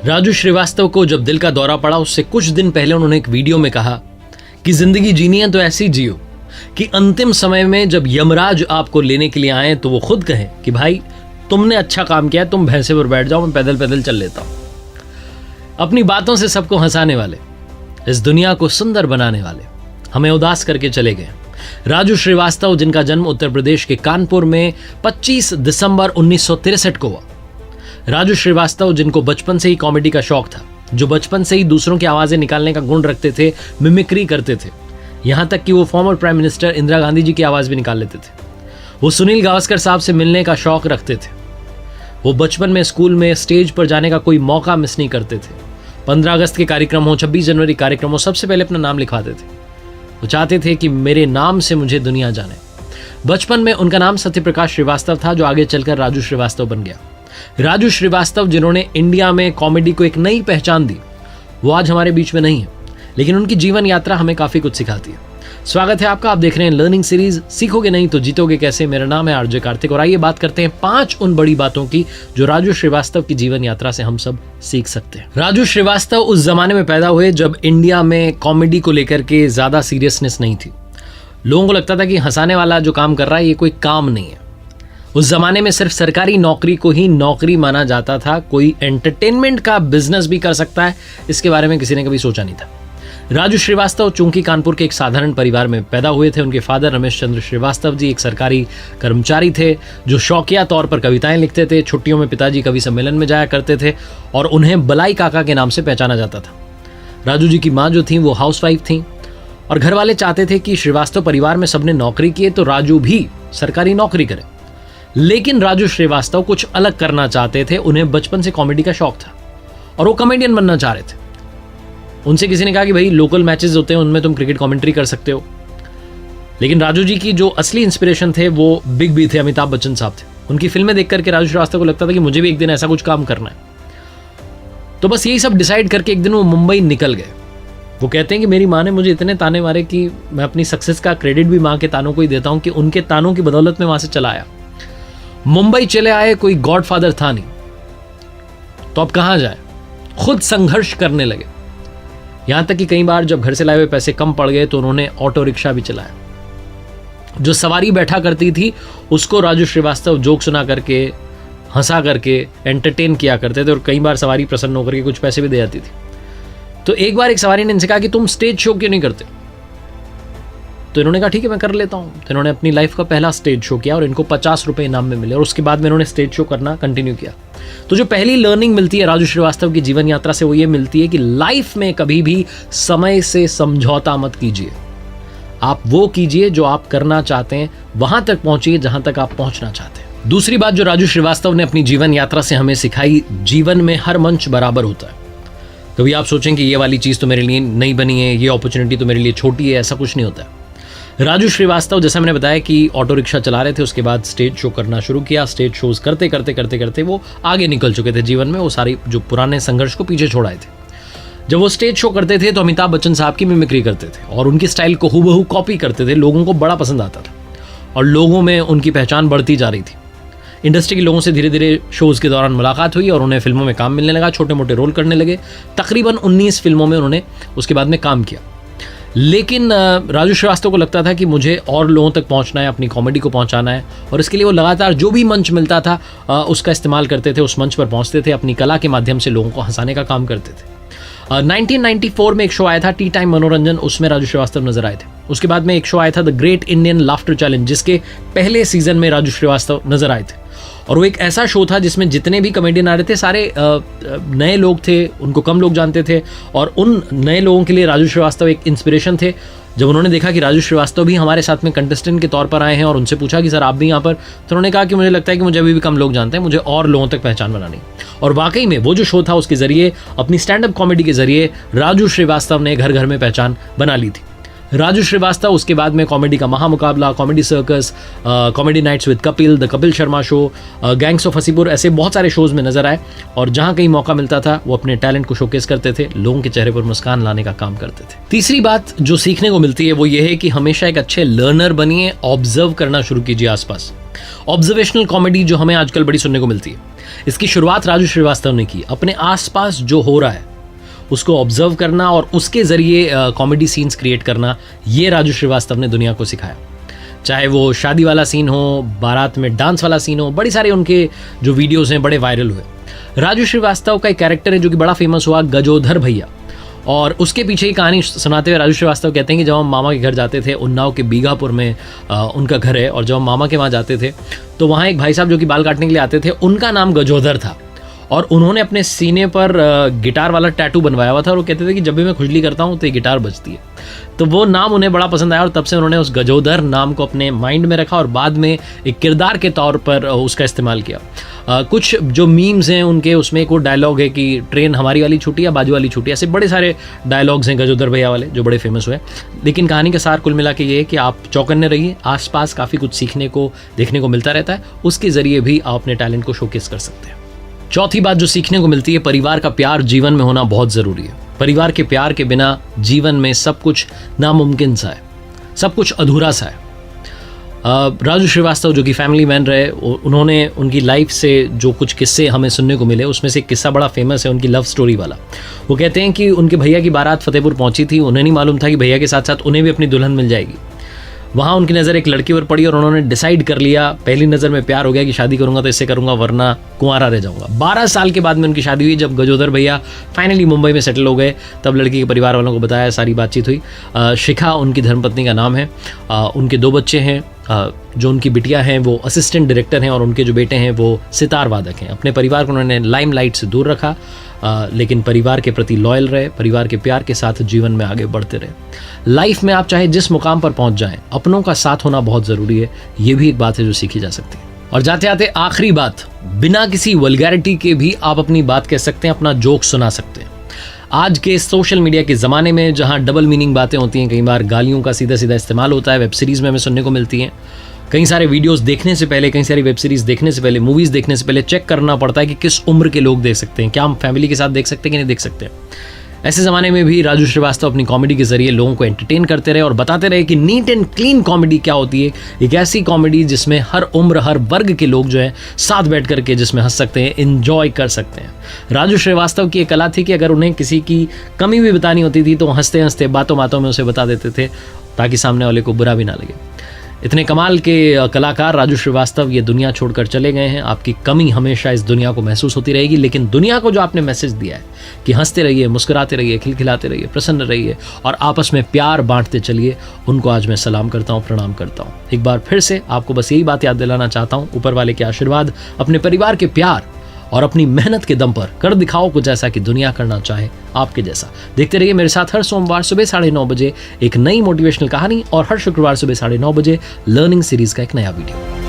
राजू श्रीवास्तव को जब दिल का दौरा पड़ा, उससे कुछ दिन पहले उन्होंने एक वीडियो में कहा कि जिंदगी जीनी है तो ऐसी जियो कि अंतिम समय में जब यमराज आपको लेने के लिए आए तो वो खुद कहें कि भाई तुमने अच्छा काम किया, तुम भैंसे पर बैठ जाओ, मैं पैदल पैदल चल लेता हूं। अपनी बातों से सबको हंसाने वाले, इस दुनिया को सुंदर बनाने वाले हमें उदास करके चले गए राजू श्रीवास्तव, जिनका जन्म उत्तर प्रदेश के कानपुर में 25 दिसंबर 1963 को हुआ। राजू श्रीवास्तव जिनको बचपन से ही कॉमेडी का शौक था, जो बचपन से ही दूसरों की आवाजें निकालने का गुण रखते थे, मिमिक्री करते थे, यहां तक कि वो former prime minister Indira Gandhi ji की आवाज भी निकाल लेते थे। वो सुनील गावस्कर साहब से मिलने का शौक रखते थे। वो बचपन में स्कूल में स्टेज पर जाने का कोई मौका मिस नहीं करते थे। 15 अगस्त के कार्यक्रम हो, 26 जनवरी कार्यक्रम हो, सबसे पहले अपना नाम लिखवाते थे। वो चाहते थे कि मेरे नाम से मुझे दुनिया जाने। बचपन में उनका नाम सत्यप्रकाश श्रीवास्तव था, जो आगे चलकर राजू श्रीवास्तव बन गया। राजू श्रीवास्तव जिन्होंने इंडिया में कॉमेडी को एक नई पहचान दी, वो आज हमारे बीच में नहीं है, लेकिन उनकी जीवन यात्रा हमें काफी कुछ सिखाती है। स्वागत है आपका, आप देख रहे हैं लर्निंग सीरीज सीखोगे नहीं तो जीतोगे कैसे। मेरा नाम है आरजे कार्तिक और आइए बात करते हैं 5 उन बड़ी बातों की जो राजू श्रीवास्तव की जीवन यात्रा से हम सब सीख सकते हैं। राजू श्रीवास्तव उस जमाने में पैदा हुए जब इंडिया में कॉमेडी को लेकर के ज्यादा सीरियसनेस नहीं थी। लोगों को लगता था कि हंसाने वाला जो काम कर रहा है ये कोई काम नहीं है। उस जमाने में सिर्फ सरकारी नौकरी को ही नौकरी माना जाता था। कोई एंटरटेनमेंट का बिजनेस भी कर सकता है, इसके बारे में किसी ने कभी सोचा नहीं था। राजू श्रीवास्तव चूंकि कानपुर के एक साधारण परिवार में पैदा हुए थे। उनके फादर रमेश चंद्र श्रीवास्तव जी एक सरकारी कर्मचारी थे जो शौकिया तौर पर कविताएं लिखते थे। छुट्टियों में पिताजी कवि सम्मेलन में जाया करते थे और उन्हें बलाई काका के नाम से पहचाना जाता था। राजू जी की माँ जो थी वो हाउसवाइफ थी और घर वाले चाहते थे कि श्रीवास्तव परिवार में सबने नौकरी की तो राजू भी सरकारी नौकरी करे। लेकिन राजू श्रीवास्तव कुछ अलग करना चाहते थे। उन्हें बचपन से कॉमेडी का शौक था और वो कॉमेडियन बनना चाह रहे थे। उनसे किसी ने कहा कि भाई लोकल मैचेस होते हैं उनमें तुम क्रिकेट कमेंट्री कर सकते हो। लेकिन राजू जी की जो असली इंस्पिरेशन थे वो बिग बी थे, अमिताभ बच्चन साहब थे। उनकी फिल्में देख करके राजू श्रीवास्तव को लगता था कि मुझे भी एक दिन ऐसा कुछ काम करना है। तो बस यही सब डिसाइड करके एक दिन वो मुंबई निकल गए। वो कहते हैं कि मेरी माँ ने मुझे इतने ताने मारे कि मैं अपनी सक्सेस का क्रेडिट भी माँ के तानों को ही देता हूँ कि उनके तानों की बदौलत में वहां से चला आया। मुंबई चले आए, कोई गॉडफादर था नहीं, तो अब कहां जाए, खुद संघर्ष करने लगे। यहां तक कि कई बार जब घर से लाए हुए पैसे कम पड़ गए तो उन्होंने ऑटो रिक्शा भी चलाया। जो सवारी बैठा करती थी उसको राजू श्रीवास्तव जोक सुना करके, हंसा करके एंटरटेन किया करते थे और कई बार सवारी प्रसन्न होकर के कुछ पैसे भी दे जाती थी। तो एक बार एक सवारी ने इनसे कहा कि तुम स्टेज शो क्यों नहीं करते? तो इन्होंने कहा ठीक है मैं कर लेता हूं। तो इन्होंने अपनी लाइफ का पहला स्टेज शो किया और इनको 50 रुपए इनाम में मिले और उसके बाद में इन्होंने स्टेज शो करना कंटिन्यू किया। तो जो पहली लर्निंग मिलती है राजू श्रीवास्तव की जीवन यात्रा से वो ये मिलती है कि लाइफ में कभी भी समय से समझौता मत कीजिए। आप वो कीजिए जो आप करना चाहते हैं, वहां तक पहुंचिए जहां तक आप पहुंचना चाहते हैं। दूसरी बात जो राजू श्रीवास्तव ने अपनी जीवन यात्रा से हमें सिखाई, जीवन में हर मंच बराबर होता है। कभी आप सोचें कि ये वाली चीज तो मेरे लिए नहीं बनी है, ये अपॉर्चुनिटी तो मेरे लिए छोटी है, ऐसा कुछ नहीं होता है। राजू श्रीवास्तव जैसा मैंने बताया कि ऑटो रिक्शा चला रहे थे, उसके बाद स्टेज शो करना शुरू किया। स्टेज शोज करते करते करते करते वो आगे निकल चुके थे जीवन में। वो सारी जो पुराने संघर्ष को पीछे छोड़ाए थे। जब वो स्टेज शो करते थे तो अमिताभ बच्चन साहब की मिमिक्री करते थे और उनकी स्टाइल को हूबहू कॉपी करते थे। लोगों को बड़ा पसंद आता था और लोगों में उनकी पहचान बढ़ती जा रही थी। इंडस्ट्री के लोगों से धीरे धीरे शोज के दौरान मुलाकात हुई और उन्हें फिल्मों में काम मिलने लगा। छोटे मोटे रोल करने लगे। तकरीबन 19 फिल्मों में उन्होंने उसके बाद में काम किया। लेकिन राजू श्रीवास्तव को लगता था कि मुझे और लोगों तक पहुंचना है, अपनी कॉमेडी को पहुंचाना है और इसके लिए वो लगातार जो भी मंच मिलता था उसका इस्तेमाल करते थे। उस मंच पर पहुंचते थे, अपनी कला के माध्यम से लोगों को हंसाने का काम करते थे। 1994 में एक शो आया था टी टाइम मनोरंजन, उसमें राजू श्रीवास्तव नजर आए थे। उसके बाद में एक शो आया था the great Indian laughter challenge, जिसके पहले सीजन में राजू श्रीवास्तव नजर आए थे। और वो एक ऐसा शो था जिसमें जितने भी कॉमेडियन आ रहे थे सारे नए लोग थे, उनको कम लोग जानते थे और उन नए लोगों के लिए राजू श्रीवास्तव एक इंस्पिरेशन थे। जब उन्होंने देखा कि राजू श्रीवास्तव भी हमारे साथ में कंटेस्टेंट के तौर पर आए हैं और उनसे पूछा कि सर आप भी यहाँ पर, तो उन्होंने कहा कि मुझे लगता है कि मुझे अभी भी कम लोग जानते हैं, मुझे और लोगों तक पहचान बनानी। और वाकई में वो जो शो था उसके जरिए, अपनी स्टैंड अप कॉमेडी के जरिए राजू श्रीवास्तव ने घर घर में पहचान बना ली थी। राजू श्रीवास्तव उसके बाद में कॉमेडी का महामुकाबला, comedy circus, comedy nights with Kapil, the Kapil Sharma show, gangs of Hasipur, ऐसे बहुत सारे शोज में नजर आए और जहां कहीं मौका मिलता था वो अपने टैलेंट को शोकेस करते थे, लोगों के चेहरे पर मुस्कान लाने का काम करते थे। तीसरी बात जो सीखने को मिलती है वो ये है कि हमेशा एक अच्छे लर्नर बनिए, ऑब्जर्व करना शुरू कीजिए आसपास। ऑब्जर्वेशनल कॉमेडी जो हमें आजकल बड़ी सुनने को मिलती है, इसकी शुरुआत राजू श्रीवास्तव ने की। अपने आसपास जो हो रहा है उसको ऑब्जर्व करना और उसके जरिए कॉमेडी सीन्स क्रिएट करना, ये राजू श्रीवास्तव ने दुनिया को सिखाया। चाहे वो शादी वाला सीन हो, बारात में डांस वाला सीन हो, बड़ी सारे उनके जो वीडियोस हैं बड़े वायरल हुए। राजू श्रीवास्तव का एक कैरेक्टर है जो कि बड़ा फेमस हुआ, गजोधर भैया, और उसके पीछे की कहानी सुनाते हुए राजू श्रीवास्तव कहते हैं कि जब हम मामा के घर जाते थे, उन्नाव के बीघापुर में उनका घर है, और जब हम मामा के वहाँ जाते थे तो वहाँ एक भाई साहब जो कि बाल काटने के लिए आते थे, उनका नाम गजोधर था, और उन्होंने अपने सीने पर गिटार वाला टैटू बनवाया हुआ था, और वो कहते थे कि जब भी मैं खुजली करता हूँ तो ये गिटार बजती है। तो वो नाम उन्हें बड़ा पसंद आया और तब से उन्होंने उस गजोधर नाम को अपने माइंड में रखा और बाद में एक किरदार के तौर पर उसका इस्तेमाल किया। कुछ जो मीम्स हैं उनके, उसमें एक वो डायलॉग है कि ट्रेन हमारी वाली छूटी या बाजू वाली छूटी, ऐसे बड़े सारे डायलॉग्स हैं गजोधर भैया वाले जो बड़े फेमस हुए। लेकिन कहानी का सार कुल मिला के ये है कि आप चौकन्ने रहिए, आसपास काफ़ी कुछ सीखने को देखने को मिलता रहता है, उसके ज़रिए भी आप अपने टैलेंट को शोकेस कर सकते हैं। चौथी बात जो सीखने को मिलती है, परिवार का प्यार जीवन में होना बहुत ज़रूरी है। परिवार के प्यार के बिना जीवन में सब कुछ नामुमकिन सा है, सब कुछ अधूरा सा है। राजू श्रीवास्तव जो कि फैमिली मैन रहे, उन्होंने उनकी लाइफ से जो कुछ किस्से हमें सुनने को मिले, उसमें से एक किस्सा बड़ा फेमस है, उनकी लव स्टोरी वाला। वो कहते हैं कि उनके भैया की बारात फतेहपुर पहुंची थी, उन्हें नहीं मालूम था कि भैया के साथ साथ उन्हें भी अपनी दुल्हन मिल जाएगी। वहाँ उनकी नज़र एक लड़की पर पड़ी और उन्होंने डिसाइड कर लिया, पहली नज़र में प्यार हो गया कि शादी करूंगा तो इससे करूंगा वरना कुंवारा रह जाऊंगा। 12 साल के बाद में उनकी शादी हुई। जब गजोधर भैया फाइनली मुंबई में सेटल हो गए, तब लड़की के परिवार वालों को बताया, सारी बातचीत हुई। शिखा उनकी धर्मपत्नी का नाम है। उनके 2 बच्चे हैं। जो उनकी बिटिया हैं वो असिस्टेंट डायरेक्टर हैं और उनके जो बेटे हैं वो सितार वादक हैं। अपने परिवार को उन्होंने लाइमलाइट से दूर रखा, लेकिन परिवार के प्रति लॉयल रहे, परिवार के प्यार के साथ जीवन में आगे बढ़ते रहे। लाइफ में आप चाहे जिस मुकाम पर पहुंच जाएं, अपनों का साथ होना बहुत ज़रूरी है। ये भी एक बात है जो सीखी जा सकती है। और जाते आते आखिरी बात, बिना किसी वल्गैरिटी के भी आप अपनी बात कह सकते हैं, अपना जोक सुना सकते हैं। आज के सोशल मीडिया के ज़माने में जहां डबल मीनिंग बातें होती हैं, कई बार गालियों का सीधा सीधा इस्तेमाल होता है, वेब सीरीज़ में हमें सुनने को मिलती हैं। कई सारे वीडियोस देखने से पहले, कई सारी वेब सीरीज़ देखने से पहले, मूवीज़ देखने से पहले चेक करना पड़ता है कि किस उम्र के लोग देख सकते हैं, क्या हम फैमिली के साथ देख सकते हैं कि नहीं देख सकते हैं। ऐसे ज़माने में भी राजू श्रीवास्तव अपनी कॉमेडी के जरिए लोगों को एंटरटेन करते रहे और बताते रहे कि नीट एंड क्लीन कॉमेडी क्या होती है। एक ऐसी कॉमेडी जिसमें हर उम्र, हर वर्ग के लोग जो है साथ बैठ करके जिसमें हंस सकते हैं, एंजॉय कर सकते हैं। राजू श्रीवास्तव की एक कला थी कि अगर उन्हें किसी की कमी भी बतानी होती थी तो हंसते हंसते बातों बातों में उसे बता देते थे, ताकि सामने वाले को बुरा भी ना लगे। इतने कमाल के कलाकार राजू श्रीवास्तव ये दुनिया छोड़कर चले गए हैं। आपकी कमी हमेशा इस दुनिया को महसूस होती रहेगी, लेकिन दुनिया को जो आपने मैसेज दिया है कि हंसते रहिए, मुस्कुराते रहिए, खिलखिलाते रहिए, प्रसन्न रहिए और आपस में प्यार बांटते चलिए, उनको आज मैं सलाम करता हूँ, प्रणाम करता हूँ। एक बार फिर से आपको बस यही बात याद दिलाना चाहता हूँ, ऊपर वाले के आशीर्वाद, अपने परिवार के प्यार और अपनी मेहनत के दम पर कर दिखाओ कुछ ऐसा कि दुनिया करना चाहे आपके जैसा। देखते रहिए मेरे साथ हर सोमवार सुबह 9:30 बजे एक नई मोटिवेशनल कहानी और हर शुक्रवार सुबह 9:30 बजे लर्निंग सीरीज का एक नया वीडियो।